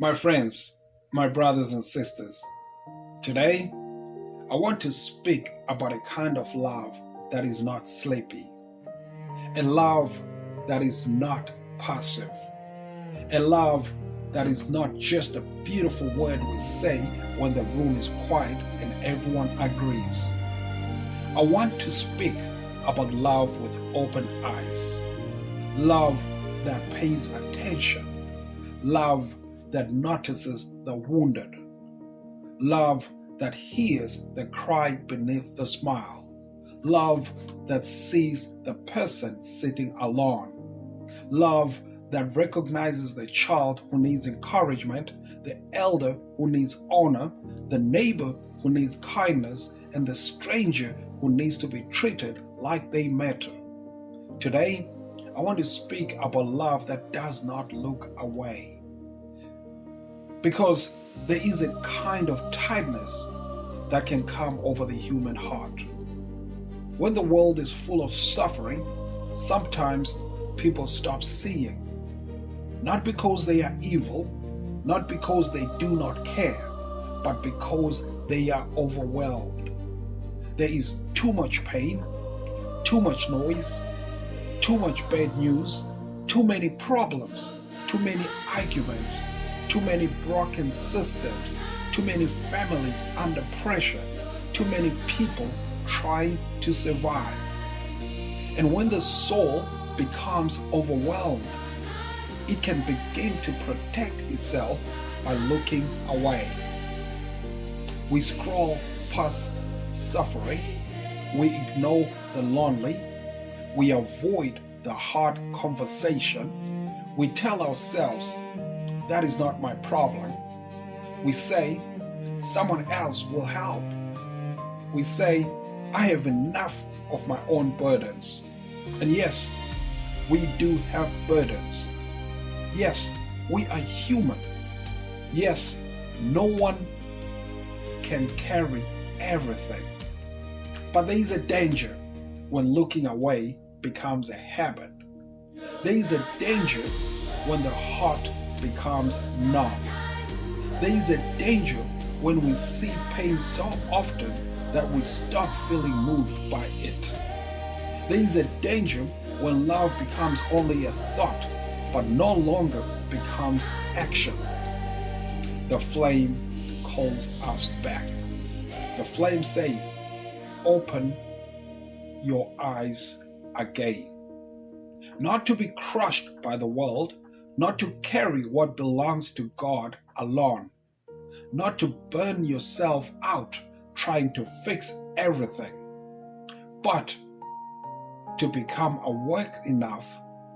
My friends, my brothers and sisters, today I want to speak about a kind of love that is not sleepy, a love that is not passive, a love that is not just a beautiful word we say when the room is quiet and everyone agrees. I want to speak about love with open eyes, love that pays attention, love that notices the wounded, love that hears the cry beneath the smile, love that sees the person sitting alone, love that recognizes the child who needs encouragement, the elder who needs honor, the neighbor who needs kindness, and the stranger who needs to be treated like they matter. Today, I want to speak about love that does not look away. Because there is a kind of tightness that can come over the human heart. When the world is full of suffering, sometimes people stop seeing. Not because they are evil, not because they do not care, but because they are overwhelmed. There is too much pain, too much noise, too much bad news, too many problems, too many arguments, too many broken systems, too many families under pressure, too many people trying to survive. And when the soul becomes overwhelmed, it can begin to protect itself by looking away. We scroll past suffering, we ignore the lonely, we avoid the hard conversation, we tell ourselves, that is not my problem. We say, someone else will help. We say, I have enough of my own burdens. And yes, we do have burdens. Yes, we are human. Yes, no one can carry everything. But there is a danger when looking away becomes a habit. There is a danger when the heart becomes numb. There is a danger when we see pain so often that we stop feeling moved by it. There is a danger when love becomes only a thought but no longer becomes action. The flame calls us back. The flame says, open your eyes again. Not to be crushed by the world, not to carry what belongs to God alone, not to burn yourself out trying to fix everything, but to become awake enough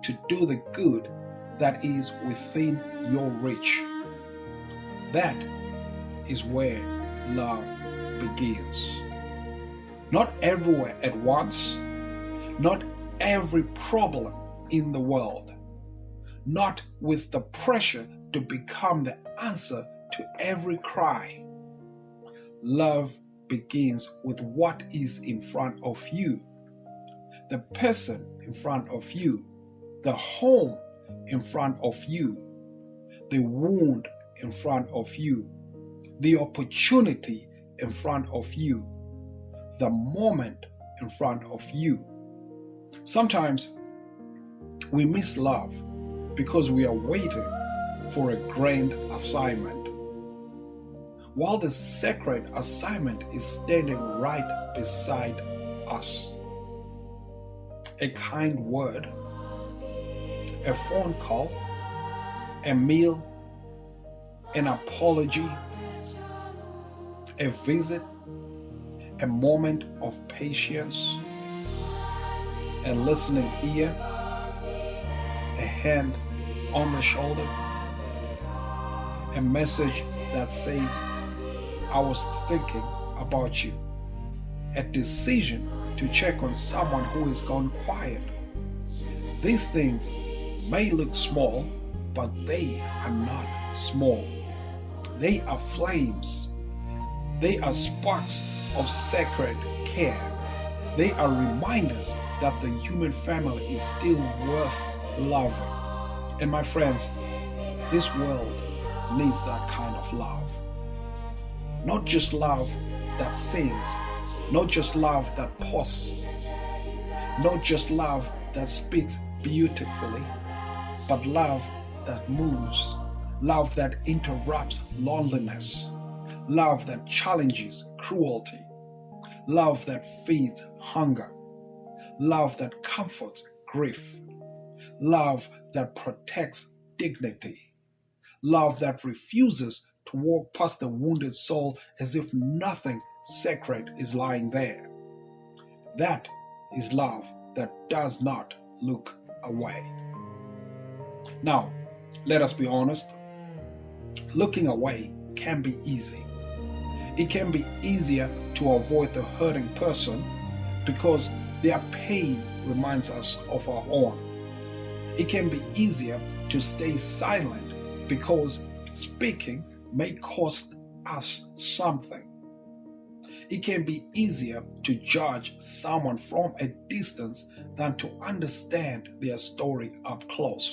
to do the good that is within your reach. That is where love begins. Not everywhere at once, not every problem in the world, not with the pressure to become the answer to every cry. Love begins with what is in front of you, the person in front of you, the home in front of you, the wound in front of you, the opportunity in front of you, the moment in front of you. Sometimes we miss love because we are waiting for a grand assignment, while the sacred assignment is standing right beside us. A kind word, a phone call, a meal, an apology, a visit, a moment of patience, a listening ear, a hand on the shoulder, a message that says, I was thinking about you, a decision to check on someone who has gone quiet. These things may look small, but they are not small. They are flames. They are sparks of sacred care. They are reminders that the human family is still worth loving. And my friends, this world needs that kind of love. Not just love that sings, not just love that pauses, not just love that speaks beautifully, but love that moves, love that interrupts loneliness, love that challenges cruelty, love that feeds hunger, love that comforts grief, love that protects dignity, love that refuses to walk past the wounded soul as if nothing sacred is lying there. That is love that does not look away. Now, let us be honest. Looking away can be easy. It can be easier to avoid the hurting person because their pain reminds us of our own. It can be easier to stay silent because speaking may cost us something. It can be easier to judge someone from a distance than to understand their story up close.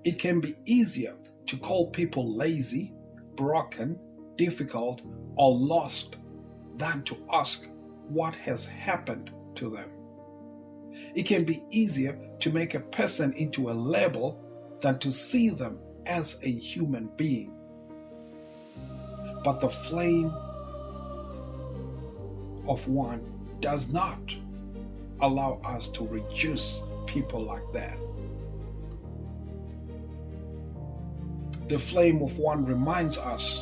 It can be easier to call people lazy, broken, difficult, or lost than to ask what has happened to them. It can be easier to make a person into a label than to see them as a human being. But the flame of one does not allow us to reduce people like that. The flame of one reminds us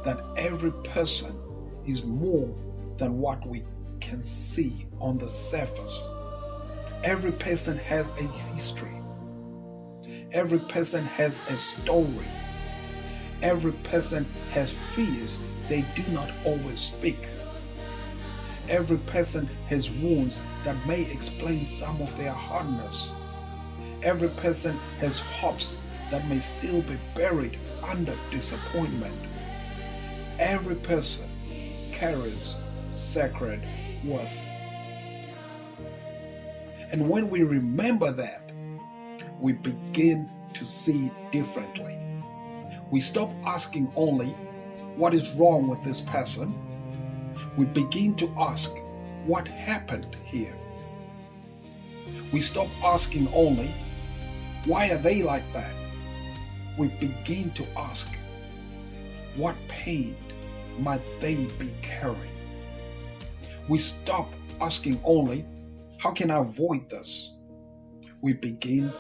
that every person is more than what we can see on the surface. Every person has a history. Every person has a story. Every person has fears they do not always speak. Every person has wounds that may explain some of their hardness. Every person has hopes that may still be buried under disappointment. Every person carries sacred worth. And when we remember that, we begin to see differently. We stop asking only, what is wrong with this person? We begin to ask, what happened here? We stop asking only, why are they like that? We begin to ask, what pain might they be carrying? We stop asking only, how can I avoid this? We begin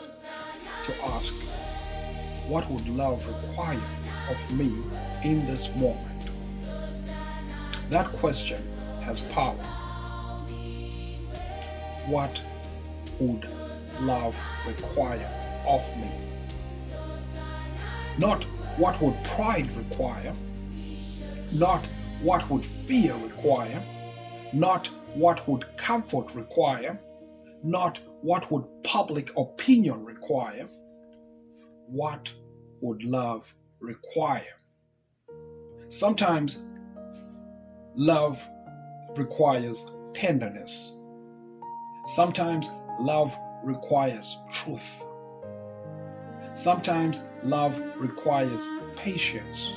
to ask, what would love require of me in this moment? That question has power. What would love require of me? Not what would pride require, not what would fear require, not what would comfort require, not what would public opinion require. What would love require? Sometimes love requires tenderness. Sometimes love requires truth. Sometimes love requires patience.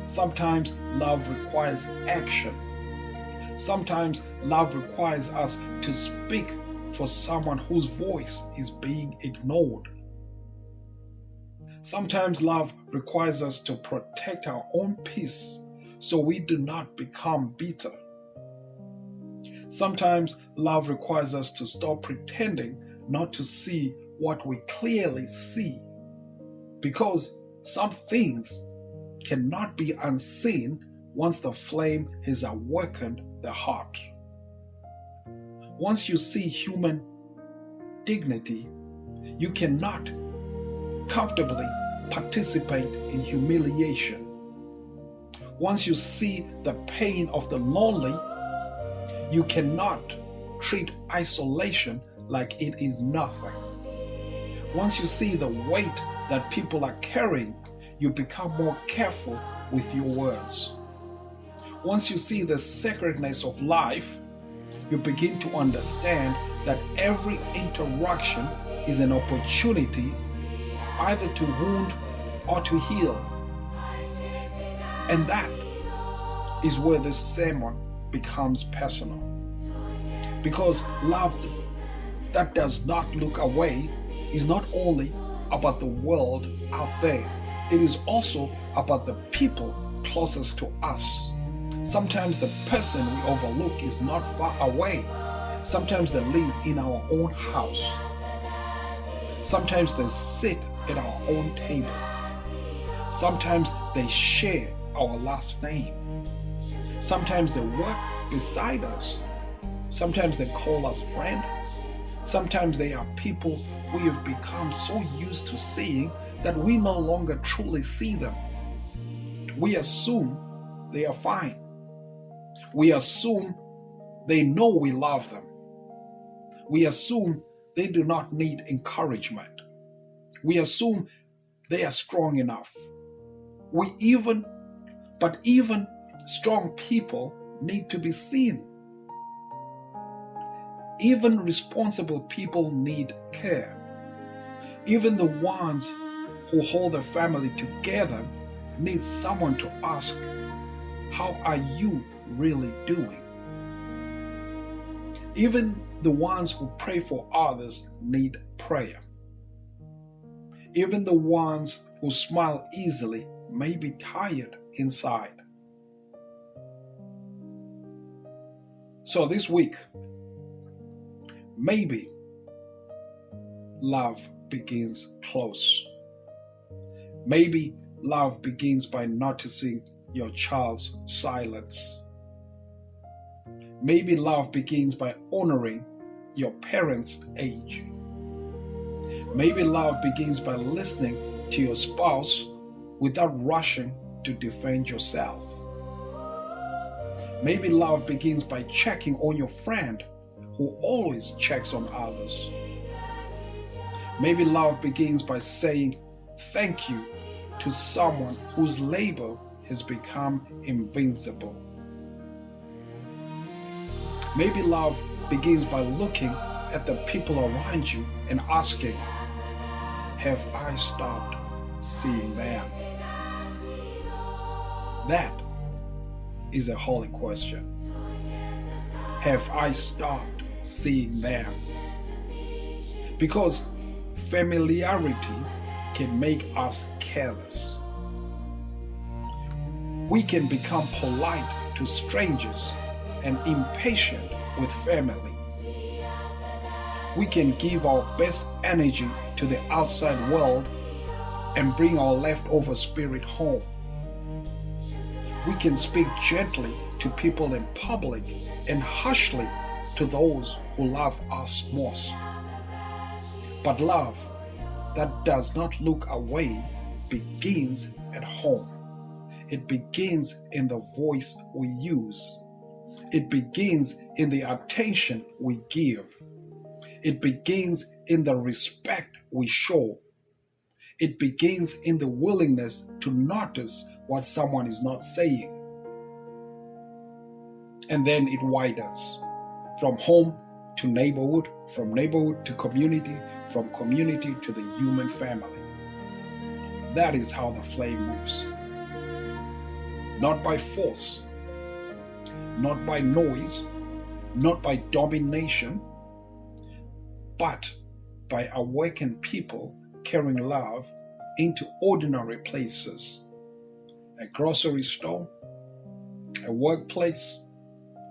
Sometimes love requires action. Sometimes love requires us to speak for someone whose voice is being ignored. Sometimes love requires us to protect our own peace so we do not become bitter. Sometimes love requires us to stop pretending not to see what we clearly see, because some things cannot be unseen once the flame has awakened the heart. Once you see human dignity, you cannot comfortably participate in humiliation. Once you see the pain of the lonely, you cannot treat isolation like it is nothing. Once you see the weight that people are carrying, you become more careful with your words. Once you see the sacredness of life, you begin to understand that every interaction is an opportunity either to wound or to heal. And that is where this sermon becomes personal. Because love that does not look away is not only about the world out there, it is also about the people closest to us. Sometimes the person we overlook is not far away. Sometimes they live in our own house. Sometimes they sit at our own table. Sometimes they share our last name. Sometimes they work beside us. Sometimes they call us friend. Sometimes they are people we have become so used to seeing that we no longer truly see them. We assume they are fine. We assume they know we love them. We assume they do not need encouragement. We assume they are strong enough. But even strong people need to be seen. Even responsible people need care. Even the ones who hold a family together need someone to ask, "How are you really doing?" Even the ones who pray for others need prayer. Even the ones who smile easily may be tired inside. So this week, maybe love begins close. Maybe love begins by noticing your child's silence. Maybe love begins by honoring your parents' age. Maybe love begins by listening to your spouse without rushing to defend yourself. Maybe love begins by checking on your friend who always checks on others. Maybe love begins by saying thank you to someone whose labor has become invincible. Maybe love begins by looking at the people around you and asking, have I stopped seeing them? That is a holy question. Have I stopped seeing them? Because familiarity can make us careless. We can become polite to strangers and impatient with family. We can give our best energy to the outside world and bring our leftover spirit home. We can speak gently to people in public and harshly to those who love us most. But love that does not look away begins at home. It begins in the voice we use. It begins in the attention we give. It begins in the respect we show. It begins in the willingness to notice what someone is not saying. And then it widens from home to neighborhood, from neighborhood to community, from community to the human family. That is how the flame moves. Not by force, not by noise, not by domination, but by awakened people carrying love into ordinary places. A grocery store, a workplace,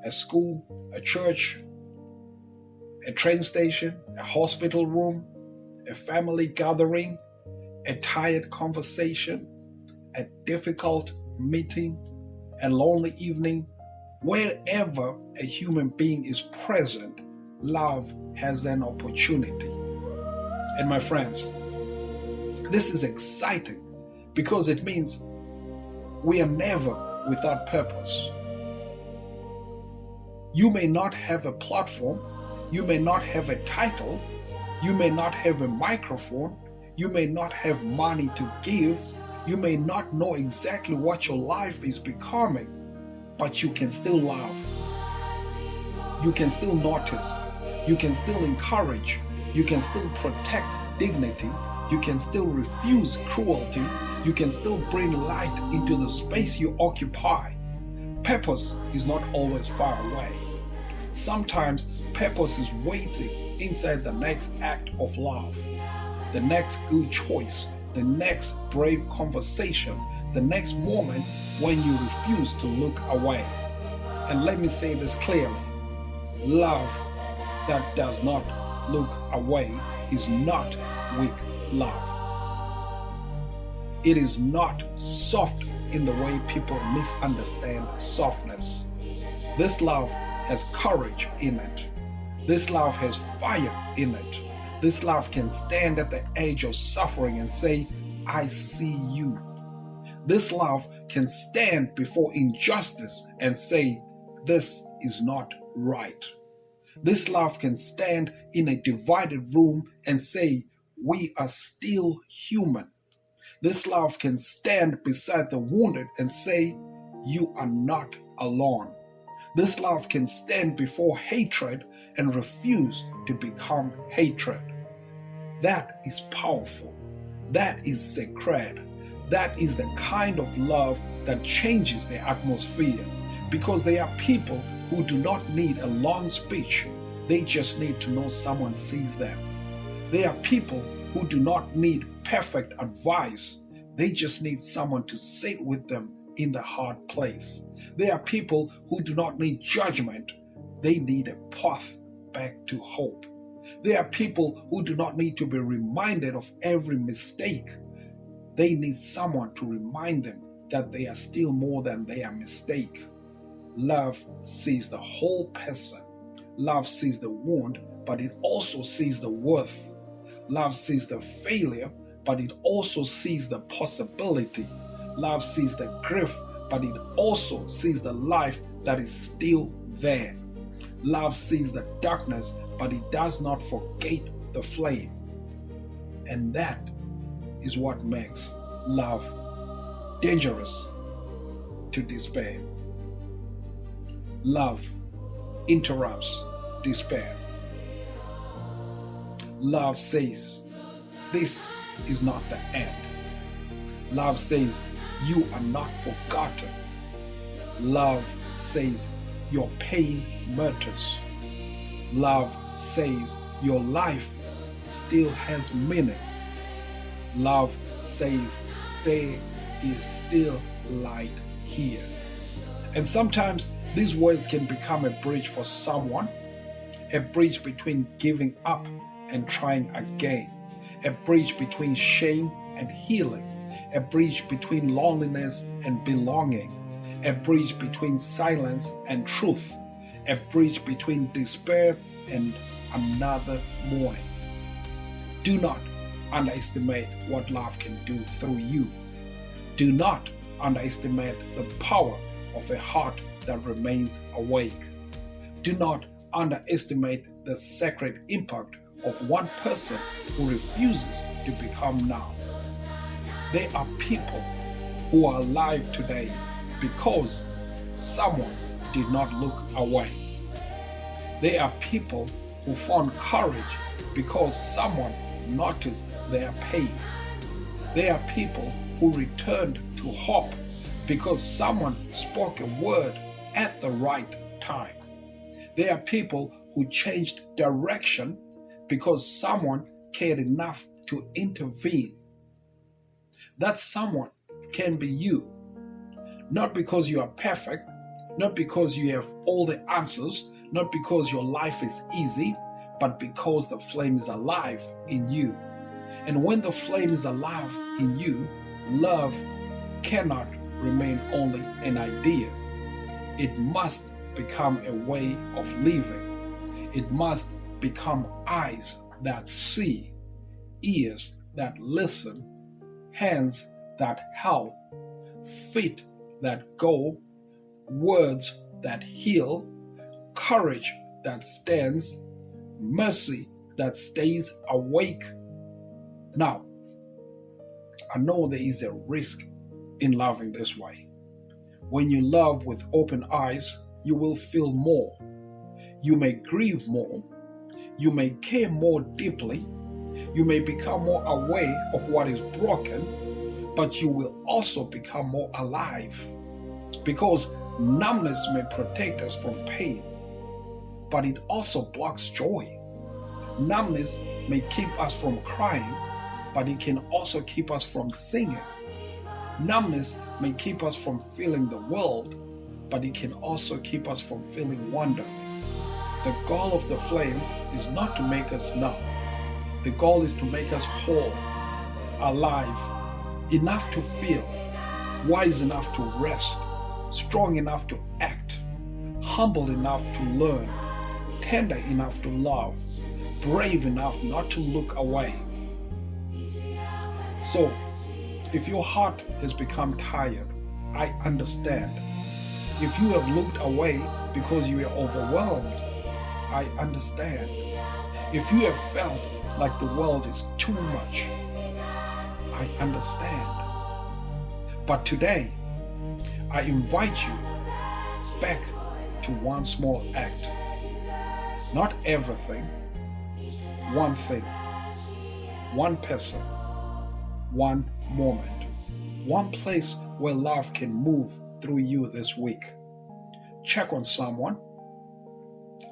a school, a church, a train station, a hospital room, a family gathering, a tired conversation, a difficult meeting, a lonely evening. Wherever a human being is present, love has an opportunity. And my friends, this is exciting because it means we are never without purpose. You may not have a platform, you may not have a title, you may not have a microphone, you may not have money to give, you may not know exactly what your life is becoming, but you can still love. You can still notice. You can still encourage. You can still protect dignity. You can still refuse cruelty. You can still bring light into the space you occupy. Purpose is not always far away. Sometimes purpose is waiting inside the next act of love, the next good choice, the next brave conversation, the next moment when you refuse to look away. And let me say this clearly: love that does not look away is not weak love. It is not soft in the way people misunderstand softness. This love has courage in it. This love has fire in it. This love can stand at the edge of suffering and say, I see you. This love can stand before injustice and say, this is not right. This love can stand in a divided room and say, we are still human. This love can stand beside the wounded and say, you are not alone. This love can stand before hatred and refuse to become hatred. That is powerful. That is sacred. That is the kind of love that changes the atmosphere, because they are people who do not need a long speech. They just need to know someone sees them. They are people who do not need perfect advice. They just need someone to sit with them in the hard place. They are people who do not need judgment. They need a path back to hope. They are people who do not need to be reminded of every mistake. They need someone to remind them that they are still more than their mistake. Love sees the whole person. Love sees the wound, but it also sees the worth. Love sees the failure, but it also sees the possibility. Love sees the grief, but it also sees the life that is still there. Love sees the darkness, but it does not forget the flame. And that is what makes love dangerous to despair. Love interrupts despair. Love says, this is not the end. Love says, you are not forgotten. Love says, your pain matters. Love says, your life still has meaning. Love says, there is still light here. And sometimes these words can become a bridge for someone, a bridge between giving up and trying again, a bridge between shame and healing, a bridge between loneliness and belonging, a bridge between silence and truth, a bridge between despair and another morning. Do not underestimate what love can do through you. Do not underestimate the power of a heart that remains awake. Do not underestimate the sacred impact of one person who refuses to become now. There are people who are alive today because someone did not look away. There are people who found courage because someone noticed their pain. There are people who returned to hope because someone spoke a word at the right time. There are people who changed direction because someone cared enough to intervene. That someone can be you. Not because you are perfect, not because you have all the answers, not because your life is easy, but because the flame is alive in you. And when the flame is alive in you, love cannot remain only an idea. It must become a way of living. It must become eyes that see, ears that listen, hands that help, feet that go, words that heal, courage that stands, mercy that stays awake. Now, I know there is a risk in loving this way. When you love with open eyes, you will feel more. You may grieve more. You may care more deeply. You may become more aware of what is broken, but you will also become more alive. Because numbness may protect us from pain, but it also blocks joy. Numbness may keep us from crying, but it can also keep us from singing. Numbness may keep us from feeling the world, but it can also keep us from feeling wonder. The goal of the flame is not to make us numb. The goal is to make us whole, alive, enough to feel, wise enough to rest, strong enough to act, humble enough to learn, tender enough to love, brave enough not to look away. So, if your heart has become tired, I understand. If you have looked away because you are overwhelmed, I understand. If you have felt like the world is too much, I understand. But today, I invite you back to one small act. Not everything, one thing, one person, one moment, one place where love can move through you this week. Check on someone,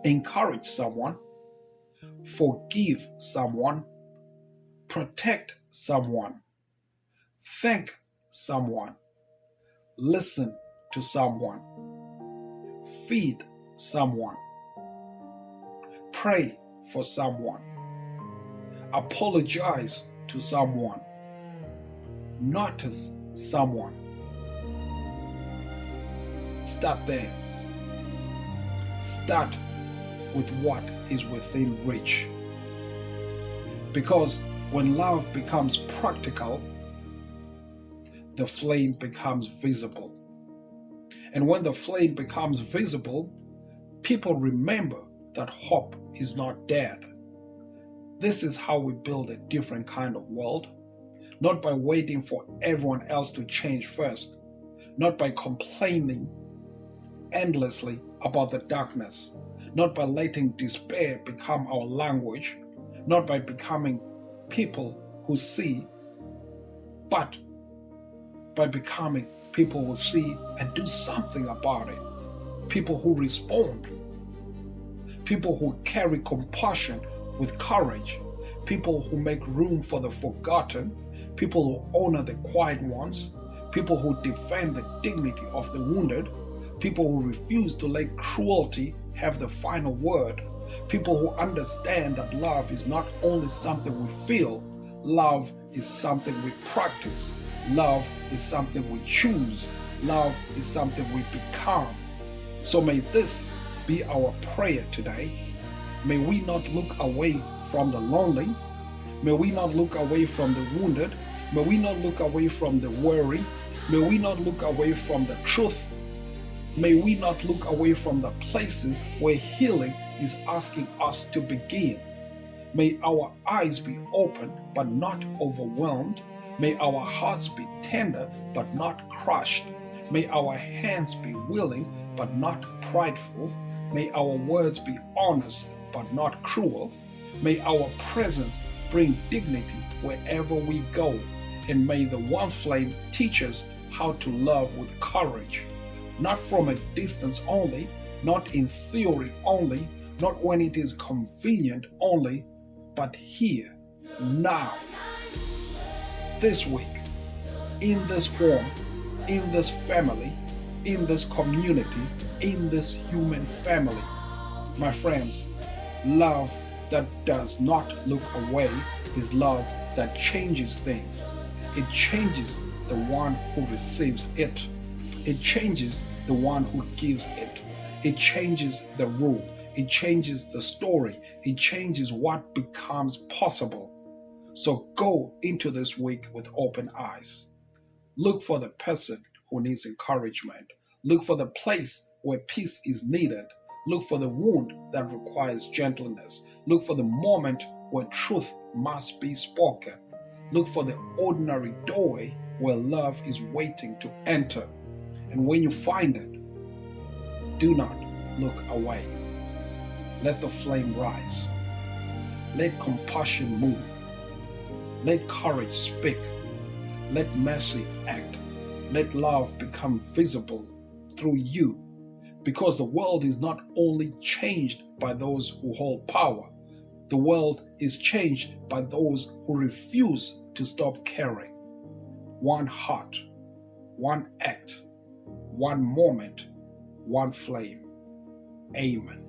encourage someone, forgive someone, protect someone, thank someone, listen to someone, feed someone, pray for someone, apologize to someone, notice someone. Start there. Start with what is within reach. Because when love becomes practical, the flame becomes visible. And when the flame becomes visible, people remember that hope is not dead. This is how we build a different kind of world, not by waiting for everyone else to change first, not by complaining endlessly about the darkness, not by letting despair become our language, not by becoming people who see, but by becoming people who see and do something about it, people who respond, people who carry compassion with courage, people who make room for the forgotten, people who honor the quiet ones, people who defend the dignity of the wounded, people who refuse to let cruelty have the final word, people who understand that love is not only something we feel, love is something we practice, love is something we choose, love is something we become. So may this be our prayer today. May we not look away from the lonely, may we not look away from the wounded, may we not look away from the worry, may we not look away from the truth. May we not look away from the places where healing is asking us to begin. May our eyes be open but not overwhelmed. May our hearts be tender but not crushed. May our hands be willing but not prideful. May our words be honest but not cruel. May our presence bring dignity wherever we go. And may the one flame teach us how to love with courage. Not from a distance only, not in theory only, not when it is convenient only, but here, now, this week, in this home, in this family, in this community, in this human family. My friends, love that does not look away is love that changes things. It changes the one who receives it. It changes the one who gives it. It changes the rule. It changes the story. It changes what becomes possible. So go into this week with open eyes. Look for the person who needs encouragement. Look for the place where peace is needed. Look for the wound that requires gentleness. Look for the moment where truth must be spoken. Look for the ordinary doorway where love is waiting to enter. And when you find it, do not look away. Let the flame rise. Let compassion move. Let courage speak. Let mercy act. Let love become visible through you. Because the world is not only changed by those who hold power, the world is changed by those who refuse to stop caring. One heart, one act, one moment, one flame. Amen.